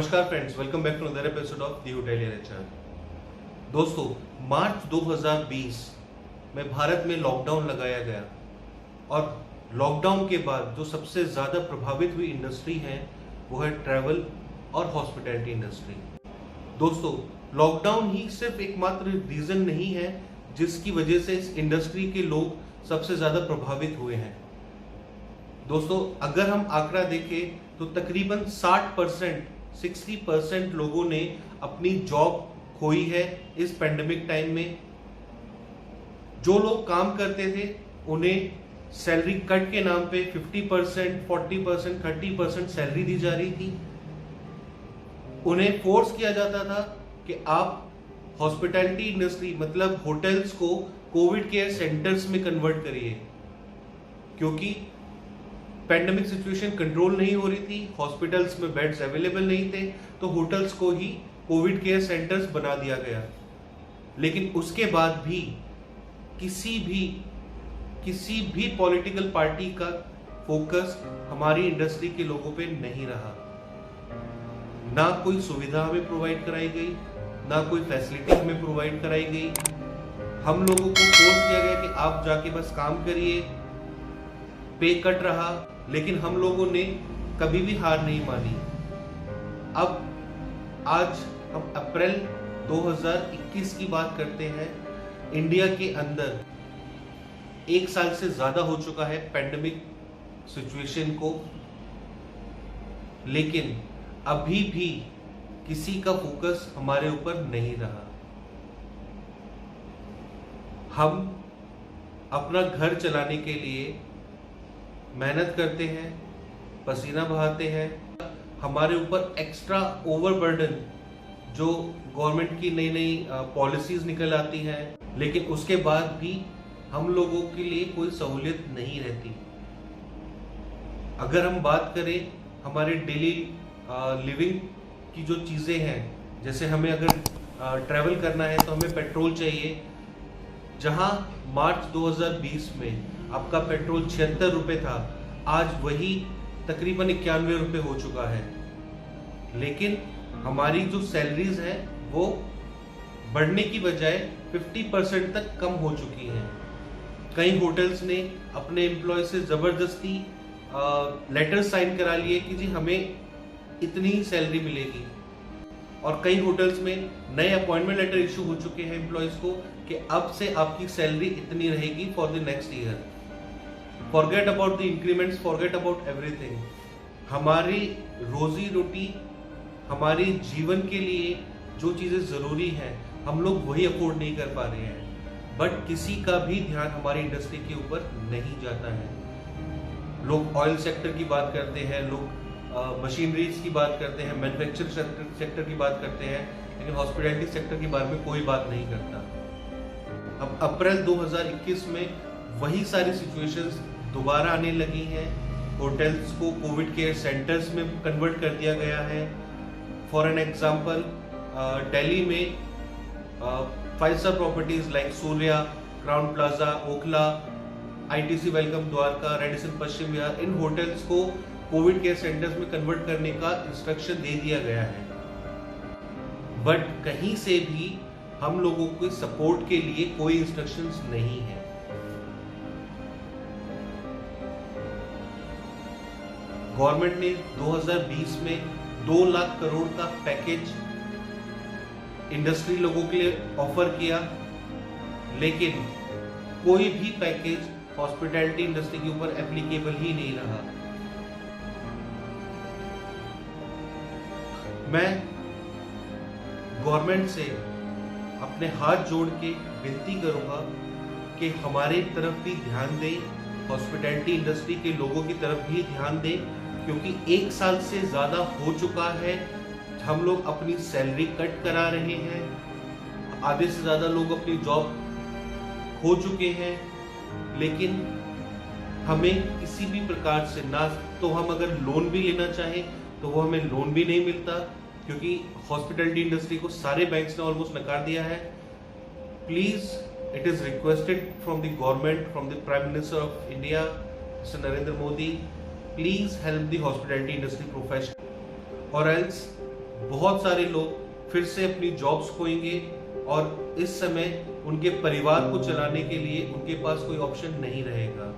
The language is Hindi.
नमस्कार friends, welcome back to another episode of the hotelier HR. दोस्तों, मार्च 2020 में भारत में लॉकडाउन लगाया गया और लॉकडाउन के बाद जो सबसे ज़्यादा प्रभावित हुई इंडस्ट्री है वो है ट्रैवल और हॉस्पिटैलिटी इंडस्ट्री। दोस्तों, लॉकडाउन ही सिर्फ एकमात्र रीज़न नहीं है जिसकी वजह से इस इंडस्ट्री के लोग सबसे ज़्यादा प्रभावित हुए हैं। दोस्तों, अगर हम आंकड़ा देखें तो तकरीबन 60% लोगों ने अपनी जॉब खोई है इस पेंडेमिक टाइम में। जो लोग काम करते थे उन्हें सैलरी कट के नाम पे 50%, 40%, 30% सैलरी दी जा रही थी। उन्हें फोर्स किया जाता था कि आप हॉस्पिटैलिटी इंडस्ट्री मतलब होटल्स को कोविड केयर सेंटर्स में कन्वर्ट करिए, क्योंकि पैंडेमिक सिचुएशन कंट्रोल नहीं हो रही थी, हॉस्पिटल्स में बेड्स अवेलेबल नहीं थे, तो होटल्स को ही कोविड केयर सेंटर्स बना दिया गया। लेकिन उसके बाद भी किसी भी पॉलिटिकल पार्टी का फोकस हमारी इंडस्ट्री के लोगों पे नहीं रहा। ना कोई सुविधा हमें प्रोवाइड कराई गई, ना कोई फैसिलिटी हमें प्रोवाइड कराई गई। हम लोगों को फोर्स किया गया कि आप जाके बस काम करिए, पे कट रहा, लेकिन हम लोगों ने कभी भी हार नहीं मानी। अब आज हम अप्रैल 2021 की बात करते हैं। इंडिया के अंदर 1 साल से ज्यादा हो चुका है पैंडेमिक सिचुएशन को, लेकिन अभी भी किसी का फोकस हमारे ऊपर नहीं रहा। हम अपना घर चलाने के लिए मेहनत करते हैं, पसीना बहाते हैं। हमारे ऊपर एक्स्ट्रा ओवरबर्डन जो गवर्नमेंट की नई नई पॉलिसीज निकल आती हैं, लेकिन उसके बाद भी हम लोगों के लिए कोई सहूलियत नहीं रहती। अगर हम बात करें हमारे डेली लिविंग की जो चीज़ें हैं, जैसे हमें अगर ट्रैवल करना है तो हमें पेट्रोल चाहिए। जहां मार्च 2020 में आपका पेट्रोल 76 रुपये था, आज वही तकरीबन 91 रुपये हो चुका है। लेकिन हमारी जो सैलरीज है वो बढ़ने की बजाय 50% तक कम हो चुकी हैं। कई होटल्स ने अपने एम्प्लॉय से ज़बरदस्ती लेटर साइन करा लिए कि जी हमें इतनी ही सैलरी मिलेगी, और कई होटल्स में नए अपॉइंटमेंट लेटर इशू हो चुके हैं एम्प्लॉयज को कि अब से आपकी सैलरी इतनी रहेगी for the next year. Forget about the increments, forget about everything. हमारी रोजी रोटी, हमारे जीवन के लिए जो चीज़ें ज़रूरी हैं हम लोग वही अफोर्ड नहीं कर पा रहे हैं, बट किसी का भी ध्यान हमारी इंडस्ट्री के ऊपर नहीं जाता है। लोग ऑयल सेक्टर की बात करते हैं, लोग मशीनरीज की बात करते हैं, मैन्युफैक्चरिंग सेक्टर की बात करते हैं, लेकिन हॉस्पिटैलिटी सेक्टर के बारे में कोई बात नहीं करता। अब अप्रैल 2021 में वही सारी सिचुएशंस दोबारा आने लगी हैं। होटल्स को कोविड केयर सेंटर्स में कन्वर्ट कर दिया गया है। फॉर एन एग्जांपल, दिल्ली में 5 star properties like Surya, Crowne Plaza, Okhla, ITC Welcome Dwarka, Radisson Paschim Vihar, इन होटल्स को कोविड केयर सेंटर्स में कन्वर्ट करने का इंस्ट्रक्शन दे दिया गया है। बट कहीं से भी हम लोगों को सपोर्ट के लिए कोई इंस्ट्रक्शंस नहीं है। गवर्नमेंट ने 2020 में 2 लाख करोड़ का पैकेज इंडस्ट्री लोगों के लिए ऑफर किया, लेकिन कोई भी पैकेज हॉस्पिटैलिटी इंडस्ट्री के ऊपर एप्लीकेबल ही नहीं रहा। मैं गवर्नमेंट से अपने हाथ जोड़ के विनती करूंगा कि हमारे तरफ भी ध्यान दें, हॉस्पिटैलिटी इंडस्ट्री के लोगों की तरफ भी ध्यान दें, क्योंकि 1 साल से ज़्यादा हो चुका है हम लोग अपनी सैलरी कट करा रहे हैं। आधे से ज़्यादा लोग अपनी जॉब खो चुके हैं, लेकिन हमें किसी भी प्रकार से, ना तो हम अगर लोन भी लेना चाहें तो वो हमें लोन भी नहीं मिलता, क्योंकि हॉस्पिटैलिटी इंडस्ट्री को सारे बैंक्स ने ऑलमोस्ट नकार दिया है। Please, it is requested from the government, from the prime minister of India mister Narendra Modi, please help the hospitality industry profession, और एल्स बहुत सारे लोग फिर से अपनी जॉब्स खोएंगे और इस समय उनके परिवार को चलाने के लिए उनके पास कोई ऑप्शन नहीं रहेगा।